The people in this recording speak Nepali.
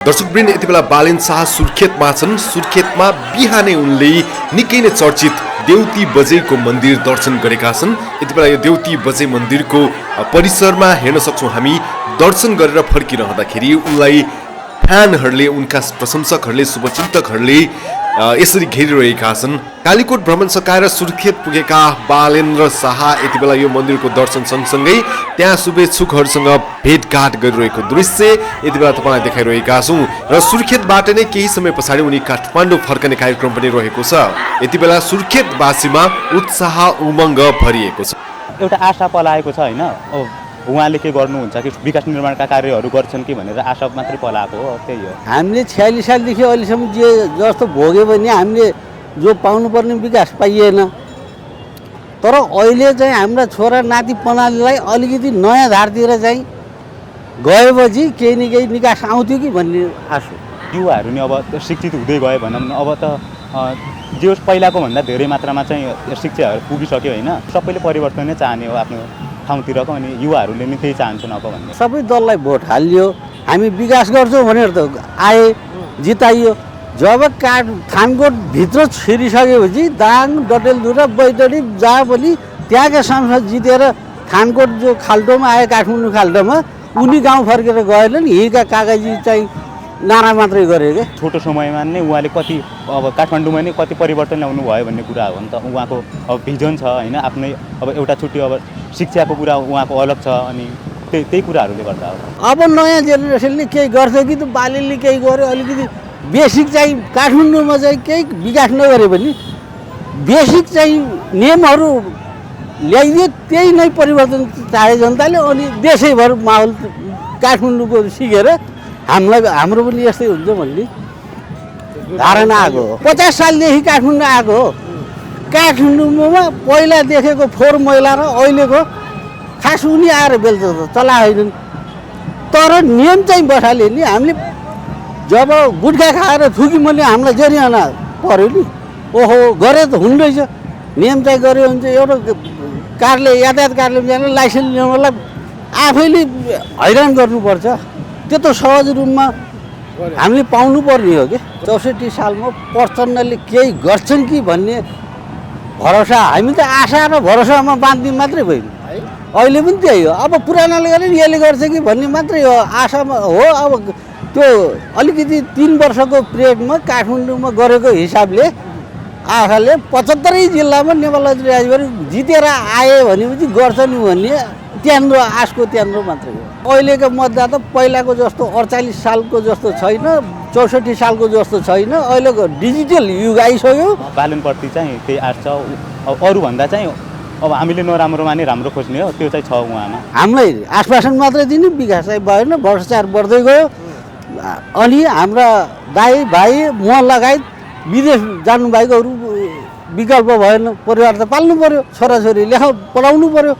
दर्शकवृन्द यति बेला बालेन शाह सुर्खेतमा छन्। सुर्खेतमा बिहानै उनले निकै नै चर्चित देउती बजैको मन्दिर दर्शन गरेका छन्। यति बेला यो देउती बजै मन्दिरको परिसरमा हेर्न सक्छौँ हामी। दर्शन गरेर फर्किरहँदाखेरि उनलाई फ्यानहरूले, उनका प्रशंसकहरूले, शुभचिन्तकहरूले यसरी घेरिरहेका छन्। कालीकोट भ्रमण सकाएर सुर्खेत पुगेका बालेन्द्र शाह यति बेला यो मन्दिरको दर्शन सँगसँगै त्यहाँ शुभेच्छुकहरूसँग भेटघाट गरिरहेको दृश्य यति बेला तपाईँलाई देखाइरहेका छौँ। र सुर्खेतबाट नै केही समय पछाडि उनी काठमाडौँ फर्कने कार्यक्रम पनि रहेको छ। यति बेला सुर्खेतवासीमा उत्साह उमङ्ग भरिएको छ। एउटा आशा पलाएको छ होइन, उहाँले के गर्नुहुन्छ कि विकास निर्माणका कार्यहरू गर्छन् कि भनेर आशा मात्रै पलाएको हो। त्यही हो, हामीले 46 सालदेखि अहिलेसम्म जे जस्तो भोग्यो भने हामीले जो पाउनुपर्ने विकास पाइएन। तर अहिले चाहिँ हाम्रा छोरा नाति पनालीलाई अलिकति नयाँ धारतिर चाहिँ गएपछि केही न केही निकास आउँथ्यो कि भन्ने आशा। युवाहरू नि अब शिक्षित हुँदै गयो भनौँ न। अब त जे होस् पहिलाको भन्दा धेरै मात्रामा चाहिँ शिक्षाहरू पुगिसक्यो होइन। सबैले परिवर्तन नै चाहने हो आफ्नो ठाउँतिरको, अनि युवाहरूले नि त्यही चाहन्छन् अब भन्ने। सबै दललाई भोट हालियो, हामी विकास गर्छौँ भनेर त आए, जिताइयो। जब थानकोट भित्र छिरिसकेपछि दाङ, डडेलधुरा, बैतडी जहाँ पनि त्यहाँका सांसद जितेर थानकोट जो खाल्टोमा आए, काठमाडौँ खाल्टोमा, उनी गाउँ फर्केर गएनन्। हिँडका कागजी चाहिँ नारा मात्रै गरे क्या। छोटो समयमा नै उहाँले कति अब काठमाडौँमा नै कति परिवर्तन ल्याउनु भयो भन्ने कुरा हो नि त। उहाँको अब भिजन छ होइन, आफ्नै अब एउटा छुट्टी अब शिक्षाको कुरा उहाँको अलग छ, अनि त्यही कुराहरूले गर्दा हो। अब नयाँ जेनेरेसनले केही गर्छ कि त बालेले केही गर्यो, अलिकति बेसिक चाहिँ काठमाडौँमा चाहिँ केही विकास नगरे पनि बेसिक चाहिँ नियमहरू ल्याइदियो, त्यही नै परिवर्तन चाहे जनताले। अनि देशैभर माहौल काठमाडौँको सिकेर हाम्रो पनि यस्तै हुन्छ भन्ने धारणा आएको हो। 50 सालदेखि काठमाडौँ आएको हो। काठमाडौँमा पहिला देखेको फोहोर मैला र अहिलेको खास उनी आएर बेल्छ त चलाएनन्। तर नियम चाहिँ बसाले नि। हामीले जब गुट्खा खाएर थुकी मैले हामीलाई जरिवाना पऱ्यो नि। ओहो गरे त हुँदैछ, नियम चाहिँ गऱ्यो भने चाहिँ एउटा कारले, यातायात कारले जाने लाइसेन्स ल्याउनलाई आफैले हैरान गर्नुपर्छ। त्यो त सहज रूपमा हामीले पाउनुपर्ने हो कि। 64 सालमा प्रचण्डले केही गर्छन् कि भन्ने भरोसा, हामी त आशा र भरोसामा बाँध्ने मात्रै भयौँ। अहिले पनि त्यही हो। अब पुरानाले गरे यसले गर्छ कि भन्ने मात्रै हो, आशामा हो। अब त्यो अलिकति 3 वर्षको पिरियडमा काठमाडौँमा गरेको हिसाबले आशाले 75 जिल्लामा नेपाल राज्यभरि जितेर आए भनेपछि गर्छ नि भन्ने त्यहाँनिर आशको त्यहाँनिर मात्रै हो। अहिलेको मतदाता पहिलाको जस्तो 48 सालको जस्तो छैन, 64 सालको जस्तो छैन। अहिलेको डिजिटल युग आइसक्यो। बालनप्रति चाहिँ त्यही आश छ। अब अरूभन्दा चाहिँ अब हामीले नराम्रोमा नै राम्रो खोज्ने हो, त्यो चाहिँ छ उहाँमा। हामीलाई आश्वासन मात्रै दिने, विकास चाहिँ भएन, भ्रष्टाचार बढ्दै गयो। अनि हाम्रा दाइ भाइ म लगायत विदेश जानुभएकोहरू विकल्प भएन। परिवार त पाल्नु पऱ्यो, छोराछोरी लेखा पढाउनु पऱ्यो।